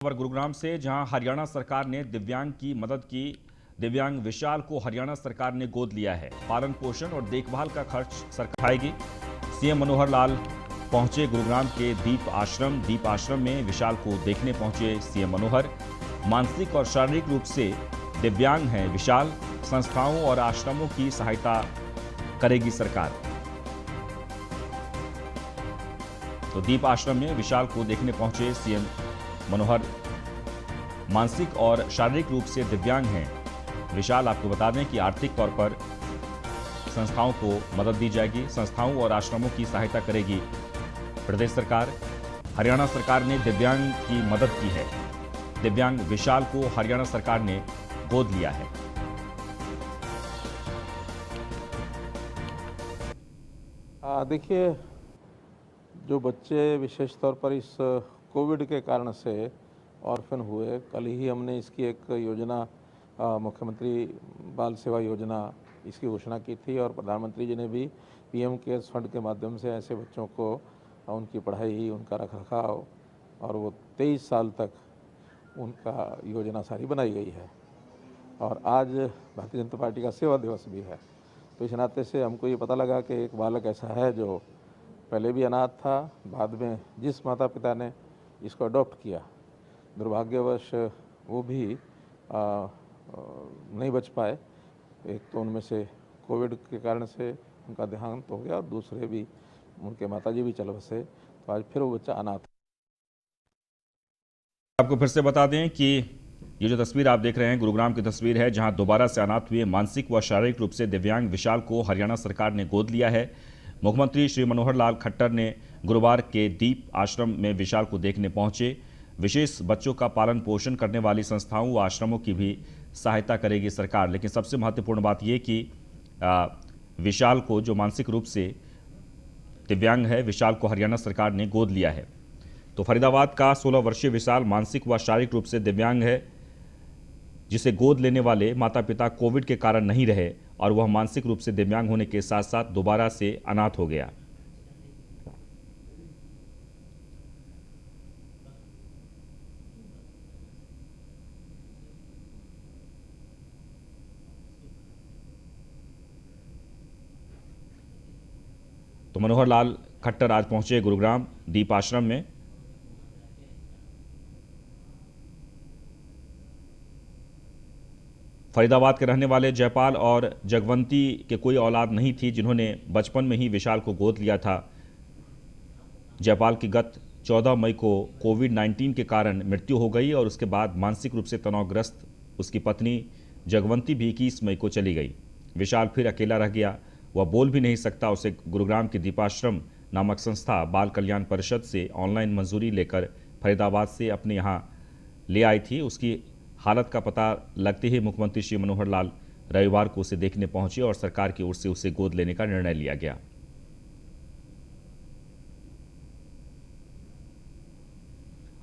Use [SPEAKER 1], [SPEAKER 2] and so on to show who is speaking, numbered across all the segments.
[SPEAKER 1] खबर गुरुग्राम से, जहां हरियाणा सरकार ने दिव्यांग की मदद की। दिव्यांग विशाल को हरियाणा सरकार ने गोद लिया है। पालन पोषण और देखभाल का खर्च सरकार उठाएगी। सीएम मनोहर लाल पहुंचे गुरुग्राम के दीप आश्रम में विशाल को देखने पहुंचे सीएम मनोहर। मानसिक और शारीरिक रूप से दिव्यांग हैं विशाल। संस्थाओं और आश्रमों की सहायता करेगी सरकार। तो दीप आश्रम में विशाल को देखने पहुंचे सीएम मनोहर। मानसिक और शारीरिक रूप से दिव्यांग हैं विशाल। आपको बता दें कि आर्थिक तौर पर संस्थाओं को मदद दी जाएगी। संस्थाओं और आश्रमों की सहायता करेगी प्रदेश सरकार। हरियाणा सरकार ने दिव्यांग की मदद की है। दिव्यांग विशाल को हरियाणा सरकार ने गोद लिया है।
[SPEAKER 2] देखिए, जो बच्चे विशेष तौर पर इस कोविड के कारण से ऑर्फन हुए, कल ही हमने इसकी एक योजना मुख्यमंत्री बाल सेवा योजना इसकी घोषणा की थी और प्रधानमंत्री जी ने भी पीएम केयर्स फंड के माध्यम से ऐसे बच्चों को उनकी पढ़ाई, उनका रखरखाव और वो 23 साल तक उनका योजना सारी बनाई गई है। और आज भारतीय जनता पार्टी का सेवा दिवस भी है, तो इस नाते से हमको ये पता लगा कि एक बालक ऐसा है जो पहले भी अनाथ था, बाद में जिस माता पिता ने इसको अडॉप्ट किया, दुर्भाग्यवश वो भी नहीं बच पाए। एक तो उनमें से कोविड के कारण से उनका देहांत हो गया और दूसरे भी उनके माताजी भी चल बसे, तो आज फिर वो बच्चा अनाथ।
[SPEAKER 1] आपको फिर से बता दें कि ये जो तस्वीर आप देख रहे हैं गुरुग्राम की तस्वीर है, जहां दोबारा से अनाथ हुए मानसिक व शारीरिक रूप से दिव्यांग विशाल को हरियाणा सरकार ने गोद लिया है। मुख्यमंत्री श्री मनोहर लाल खट्टर ने गुरुवार के दीप आश्रम में विशाल को देखने पहुंचे। विशेष बच्चों का पालन पोषण करने वाली संस्थाओं व आश्रमों की भी सहायता करेगी सरकार। लेकिन सबसे महत्वपूर्ण बात यह कि विशाल को, जो मानसिक रूप से दिव्यांग है, विशाल को हरियाणा सरकार ने गोद लिया है। तो फरीदाबाद का 16 वर्षीय विशाल मानसिक व शारीरिक रूप से दिव्यांग है, जिसे गोद लेने वाले माता पिता कोविड के कारण नहीं रहे और वह मानसिक रूप से दिव्यांग होने के साथ साथ दोबारा से अनाथ हो गया। तो मनोहर लाल खट्टर आज पहुंचे गुरुग्राम दीप आश्रम में। फरीदाबाद के रहने वाले जयपाल और जगवंती के कोई औलाद नहीं थी, जिन्होंने बचपन में ही विशाल को गोद लिया था। जयपाल की गत 14 मई को कोविड-19 के कारण मृत्यु हो गई और उसके बाद मानसिक रूप से तनावग्रस्त उसकी पत्नी जगवंती भी 21 मई को चली गई। विशाल फिर अकेला रह गया। वह बोल भी नहीं सकता। उसे गुरुग्राम की दीपाश्रम नामक संस्था बाल कल्याण परिषद से ऑनलाइन मंजूरी लेकर फरीदाबाद से अपने यहाँ ले आई थी। उसकी हालत का पता लगते ही मुख्यमंत्री श्री मनोहर लाल रविवार को उसे देखने पहुंचे और सरकार की ओर से उसे गोद लेने का निर्णय लिया गया।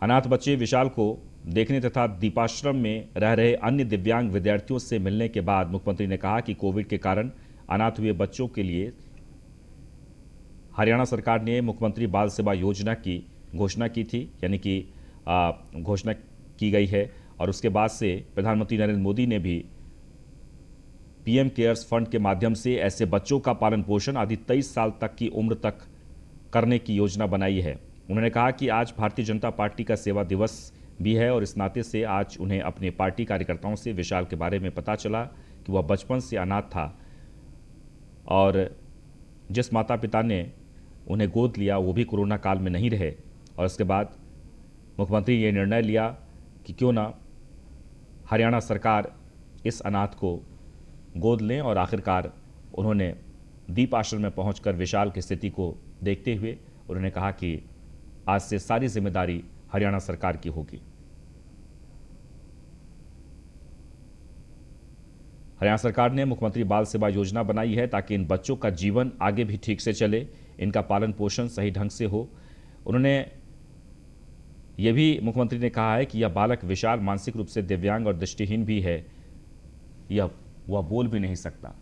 [SPEAKER 1] अनाथ बच्चे विशाल को देखने तथा दीपाश्रम में रह रहे अन्य दिव्यांग विद्यार्थियों से मिलने के बाद मुख्यमंत्री ने कहा कि कोविड के कारण अनाथ हुए बच्चों के लिए हरियाणा सरकार ने मुख्यमंत्री बाल सेवा योजना की घोषणा की थी, यानी कि घोषणा की गई है। और उसके बाद से प्रधानमंत्री नरेंद्र मोदी ने भी पीएम केयर्स फंड के माध्यम से ऐसे बच्चों का पालन पोषण आदि 23 साल तक की उम्र तक करने की योजना बनाई है। उन्होंने कहा कि आज भारतीय जनता पार्टी का सेवा दिवस भी है और इस नाते से आज उन्हें अपने पार्टी कार्यकर्ताओं से विशाल के बारे में पता चला कि वह बचपन से अनाथ था और जिस माता पिता ने उन्हें गोद लिया वो भी कोरोना काल में नहीं रहे। और इसके बाद मुख्यमंत्री ये निर्णय लिया कि क्यों ना हरियाणा सरकार इस अनाथ को गोद लें और आखिरकार उन्होंने दीप आश्रम में पहुंचकर विशाल की स्थिति को देखते हुए उन्होंने कहा कि आज से सारी जिम्मेदारी हरियाणा सरकार की होगी। हरियाणा सरकार ने मुख्यमंत्री बाल सेवा योजना बनाई है ताकि इन बच्चों का जीवन आगे भी ठीक से चले, इनका पालन पोषण सही ढंग से हो। उन्होंने यह भी मुख्यमंत्री ने कहा है कि यह बालक विशाल मानसिक रूप से दिव्यांग और दृष्टिहीन भी है, वह बोल भी नहीं सकता।